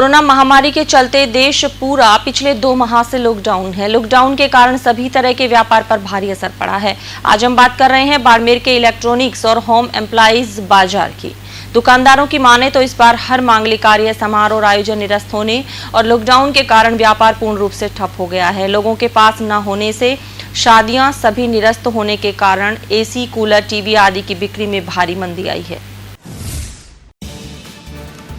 Corona महामारी के चलते देश पूरा पिछले 2 माह से लॉकडाउन है। लॉकडाउन के कारण सभी तरह के व्यापार पर भारी असर पड़ा है। आज हम बात कर रहे हैं बाड़मेर के इलेक्ट्रॉनिक्स और होम एम्प्लॉइज बाजार की। दुकानदारों की माने तो इस बार हर मांगलिक कार्य, समारोह और आयोजन निरस्त होने और लॉकडाउन के कारण व्यापार पूर्ण रूप से ठप हो गया है। लोगों के पास न होने से शादियां सभी निरस्त होने के कारण एसी, कूलर, टीवी आदि की बिक्री में भारी मंदी आई है।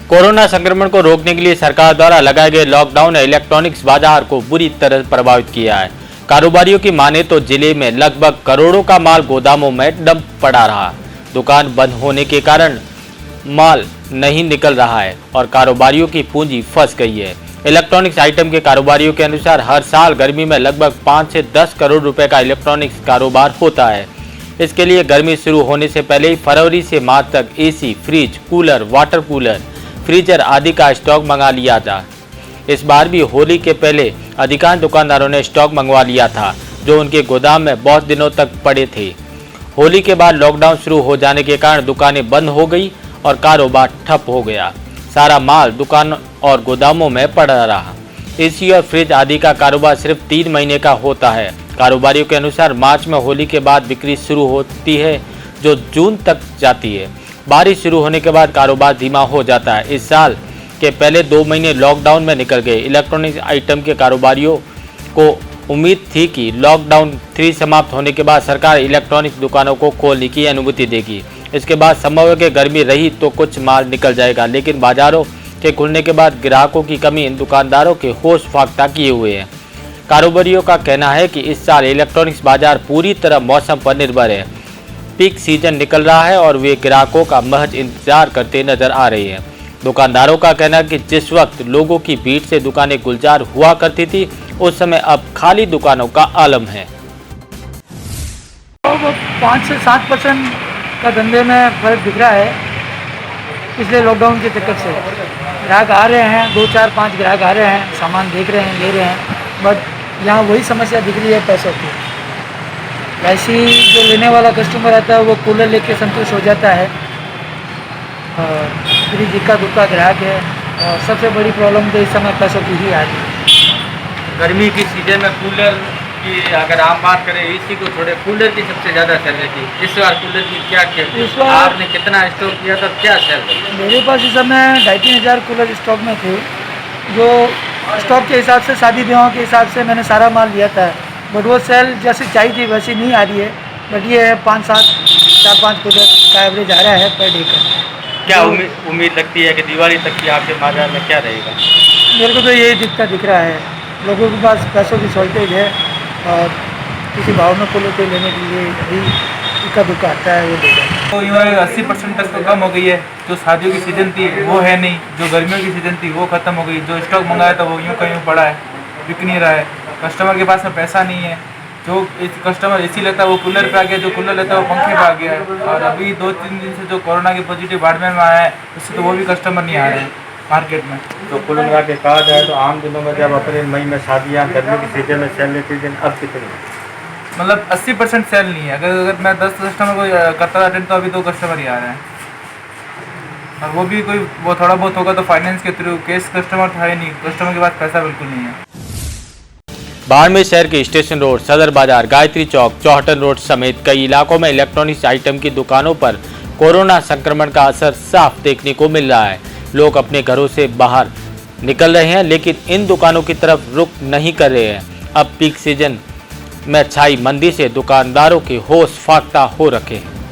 कोरोना संक्रमण को रोकने के लिए सरकार द्वारा लगाए गए लॉकडाउन ने इलेक्ट्रॉनिक्स बाजार को बुरी तरह प्रभावित किया है। कारोबारियों की माने तो जिले में लगभग करोड़ों का माल गोदामों में डंप पड़ा रहा। दुकान बंद होने के कारण माल नहीं निकल रहा है और कारोबारियों की पूंजी फंस गई है। इलेक्ट्रॉनिक्स आइटम के कारोबारियों के अनुसार हर साल गर्मी में लगभग 5 से 10 करोड़ रुपए का इलेक्ट्रॉनिक्स कारोबार होता है। इसके लिए गर्मी शुरू होने से पहले ही फरवरी से मार्च तक AC, fridge, cooler, water cooler, freezer आदि का स्टॉक मंगा लिया था। इस बार भी होली के पहले अधिकांश दुकानदारों ने स्टॉक मंगवा लिया था, जो उनके गोदाम में बहुत दिनों तक पड़े थे। होली के बाद लॉकडाउन शुरू हो जाने के कारण दुकानें बंद हो गई और कारोबार ठप हो गया। सारा माल दुकान और गोदामों में पड़ा रहा। एसी और फ्रिज आदि का कारोबार सिर्फ 3 महीने का होता है। कारोबारियों के अनुसार मार्च में होली के बाद बिक्री शुरू होती है, जो जून तक जाती है। बारिश शुरू होने के बाद कारोबार धीमा हो जाता है। इस साल के पहले 2 महीने लॉकडाउन में निकल गए। इलेक्ट्रॉनिक्स आइटम के कारोबारियों को उम्मीद थी कि लॉकडाउन 3 समाप्त होने के बाद सरकार इलेक्ट्रॉनिक्स दुकानों को खोलने की अनुमति देगी। इसके बाद संभव है कि गर्मी रही तो कुछ माल निकल जाएगा, लेकिन बाजारों के खुलने के बाद ग्राहकों की कमी इन दुकानदारों के होश फाख्ता किए हुए है। कारोबारियों का कहना है कि इस साल इलेक्ट्रॉनिक्स बाजार पूरी तरह मौसम पर निर्भर है। पीक सीजन निकल रहा है और वे ग्राहकों का महज इंतजार करते नजर आ रहे हैं। दुकानदारों का कहना है कि जिस वक्त लोगों की भीड़ से दुकानें गुलजार हुआ करती थी, उस समय अब खाली दुकानों का आलम है। 5 से 7% का धंधे में फर्क दिख रहा है पिछले लॉकडाउन के चक्कर से। ग्राहक आ रहे हैं, 2, 4, 5 ग्राहक आ रहे हैं, सामान देख रहे हैं, ले रहे हैं, बट यहाँ वही समस्या दिख रही है पैसों की। वैसे ही जो लेने वाला कस्टमर आता है वो कूलर लेके संतुष्ट हो जाता है। फ्रिज इक्का दुक्का ग्राहक है और सबसे बड़ी प्रॉब्लम तो इस समय पैसों की ही आ रही है। गर्मी की सीजन में कूलर की अगर आप बात करें, एसी को छोड़े कूलर की सबसे ज़्यादा सेल रहती है। इस बार कूलर की क्या इस बार आपने कितना स्टॉक किया था, क्या सेल रही? मेरे पास इस समय 2,500 कूलर स्टॉक में थे। जो स्टॉक के हिसाब से, शादी ब्याहों के हिसाब से मैंने सारा माल लिया था, बट वो सेल जैसे चाहिए थी वैसी नहीं आ रही है। बट ये है 4-5 कूलर का एवरेज आ रहा है पर डे का। क्या उम्मीद लगती है कि दिवाली तक की आपके बाजार में क्या रहेगा? मेरे को तो यही दिख रहा है, लोगों के पास पैसों की शॉर्टेज है और किसी भाव में कूलर को लेने के लिए अभी इक्का दुक्का आता है वो देगा। तो यूँ 80% तक तो कम हो गई है। जो शादियों की सीज़न थी वो है नहीं, जो गर्मियों की सीज़न थी वो ख़त्म हो गई। जो स्टॉक मंगाया था वो यूँ का यूँ पड़ा है, बिक नहीं रहा है। कस्टमर के पास में पैसा नहीं है। जो कस्टमर एसी लेता है वो कूलर पे आ गया, जो कूलर लेता है वो पंखे पे आ गया है। और अभी 2-3 दिन से जो कोरोना के पॉजिटिव बाड़मेर में आया है, उससे तो वो भी कस्टमर नहीं आ रहे हैं मार्केट में। तो कुल मिला के कहा जाए तो आम दिनों में जब अप्रैल मई में शादियाँ, गर्मी की सीजन में सेल लेती थी, अब कितनी? मतलब 80% सेल नहीं है। अगर मैं 10 कस्टमर को करता था अटेंड, तो अभी 2 कस्टमर ही आ रहे हैं। और वो भी वो थोड़ा बहुत होगा तो फाइनेंस के थ्रू। कैश कस्टमर था ही नहीं, कस्टमर के पास पैसा बिल्कुल नहीं है। बाड़मेर शहर के स्टेशन रोड, सदर बाजार, गायत्री चौक, चौहटन रोड समेत कई इलाकों में इलेक्ट्रॉनिक्स आइटम की दुकानों पर कोरोना संक्रमण का असर साफ देखने को मिल रहा है। लोग अपने घरों से बाहर निकल रहे हैं, लेकिन इन दुकानों की तरफ रुख नहीं कर रहे हैं। अब पीक सीजन में छाई मंदी से दुकानदारों के होश फाख्ता हो रखे हैं।